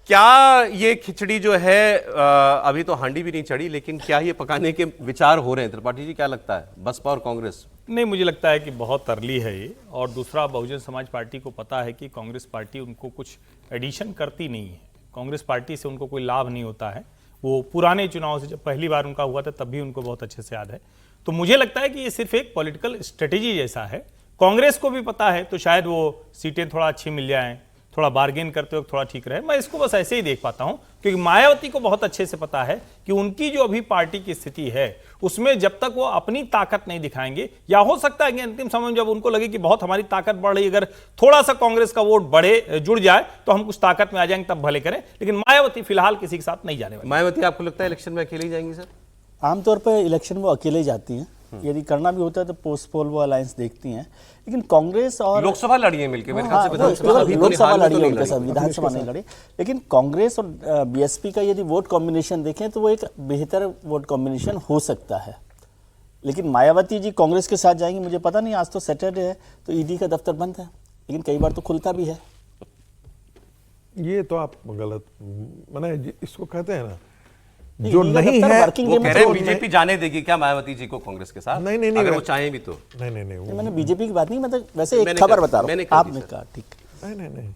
क्या ये खिचड़ी जो है अभी तो हांडी भी नहीं चढ़ी, लेकिन क्या ये पकाने के विचार हो रहे हैं? त्रिपाठी जी क्या लगता है, बसपा और कांग्रेस? नहीं, मुझे लगता है कि बहुत अर्ली है ये। और दूसरा, बहुजन समाज पार्टी को पता है कि कांग्रेस पार्टी उनको कुछ एडिशन करती नहीं है। कांग्रेस पार्टी से उनको कोई लाभ नहीं होता है। वो पुराने चुनाव से जब पहली बार उनका हुआ था तब भी उनको बहुत अच्छे से याद है। तो मुझे लगता है कि ये सिर्फ एक पॉलिटिकल स्ट्रेटेजी जैसा है। कांग्रेस को भी पता है, तो शायद वो सीटें थोड़ा अच्छी मिल जाएं, थोड़ा बार्गेन करते वक्त थोड़ा ठीक रहे। मैं इसको बस ऐसे ही देख पाता हूं, क्योंकि मायावती को बहुत अच्छे से पता है कि उनकी जो अभी पार्टी की स्थिति है उसमें जब तक वो अपनी ताकत नहीं दिखाएंगे, या हो सकता है कि अंतिम समय में जब उनको लगे कि बहुत हमारी ताकत बढ़ रही, अगर थोड़ा सा कांग्रेस का वोट बढ़े, जुड़ जाए, तो हम कुछ ताकत में आ जाएंगे, तब भले करें। लेकिन मायावती फिलहाल किसी के साथ नहीं जाने वाली। मायावती आपको लगता है इलेक्शन में अकेले ही जाएंगी सर? आमतौर पर इलेक्शन वो अकेले ही जाती हैं। यदि करना भी होता है तो पोस्ट पोल वो अलायंस देखती हैं। लेकिन कांग्रेस और लोकसभा लड़ी है मिलकर, मेरे ख्याल से लोकसभा अभी तो लड़ी है नहीं उनके लड़ी। साथ, विधानसभा नहीं लड़ी। लेकिन कांग्रेस और बीएसपी का यदि वोट कॉम्बिनेशन देखें तो वो एक बेहतर वोट कॉम्बिनेशन हो सकता है। लेकिन मायावती जी कांग्रेस के साथ जाएंगी, मुझे पता नहीं। आज तो सैटरडे है तो ईडी का दफ्तर बंद है, लेकिन कई बार तो खुलता भी है। ये तो आप गलत, माने इसको कहते हैं ना, जो नहीं है वो कह रहे हैं बीजेपी जाने देगी क्या मायावती जी को कांग्रेस के साथ? नहीं, अगर वो चाहें भी तो। नहीं, मैंने बीजेपी की बात नहीं, मतलब वैसे एक खबर बता रहा हूँ। आपने कहा ठीक। नहीं,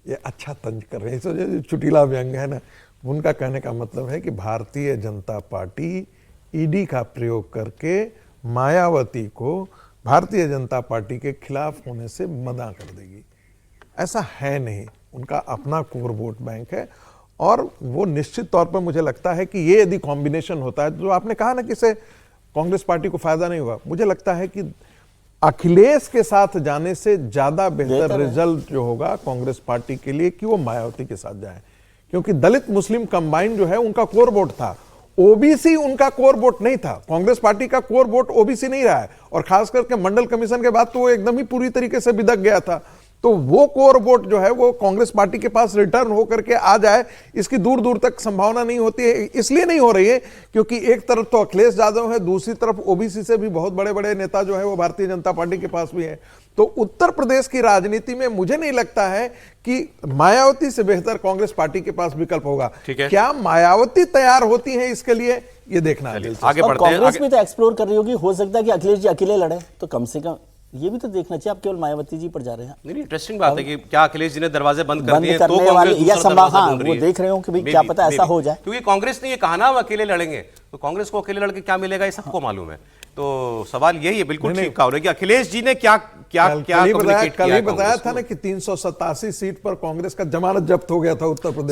ये अच्छा तंज कर रहे हैं। तो जो चुटीला व्यंग है ना, उनका कहने का मतलब है कि भारतीय जनता पार्टी ईडी का प्रयोग करके मायावती को भारतीय जनता पार्टी के खिलाफ होने से मना कर देगी। ऐसा है नहीं। उनका अपना कोर वोट बैंक है और वो निश्चित तौर पर मुझे लगता है कि ये यदि कॉम्बिनेशन होता है, जो आपने कहा ना कि इससे कांग्रेस पार्टी को फायदा नहीं होगा, मुझे लगता है कि अखिलेश के साथ जाने से ज्यादा बेहतर रिजल्ट जो होगा कांग्रेस पार्टी के लिए कि वो मायावती के साथ जाए। क्योंकि दलित मुस्लिम कंबाइन जो है उनका कोर वोट था, ओबीसी उनका कोर वोट नहीं था। कांग्रेस पार्टी का कोर वोट ओबीसी नहीं रहा है, और खास करके मंडल कमीशन के बाद तो वो एकदम ही पूरी तरीके से बिदक गया था। तो वो कोर वोट जो है वो कांग्रेस पार्टी के पास रिटर्न होकर के आ जाए, इसकी दूर दूर तक संभावना नहीं होती है। इसलिए नहीं हो रही है क्योंकि एक तरफ तो अखिलेश यादव है, दूसरी तरफ ओबीसी से भी बहुत बड़े बड़े नेता जो है वो भारतीय जनता पार्टी के पास भी है। तो उत्तर प्रदेश की राजनीति में मुझे नहीं लगता है कि मायावती से बेहतर कांग्रेस पार्टी के पास विकल्प होगा। क्या मायावती तैयार होती है इसके लिए, ये देखना है। आगे बढ़ते हैं। कांग्रेस भी तो एक्सप्लोर कर रही होगी, हो सकता है कि अखिलेश जी अकेले लड़े, तो कम से कम ये भी तो देखना चाहिए। आप केवल मायावती जी पर जा रहे हैं। नहीं, इंटरेस्टिंग बात है कि क्या अखिलेश जी ने दरवाजे बंद कर दिए तो वाले या संभावना वो देख रहे हो कि भाई क्या पता ऐसा हो जाए। क्योंकि कांग्रेस ने ये कहा ना हम अकेले लड़ेंगे, तो कांग्रेस को अकेले लड़के क्या मिलेगा ये सबको मालूम है। तो सवाल यही है, बिल्कुल ठीक कहा कि अखिलेश जी ने क्या क्या क्या कल ही बताया था ना कि 387 सीट पर कांग्रेस का जमानत जब्त हो गया था उत्तर प्रदेश।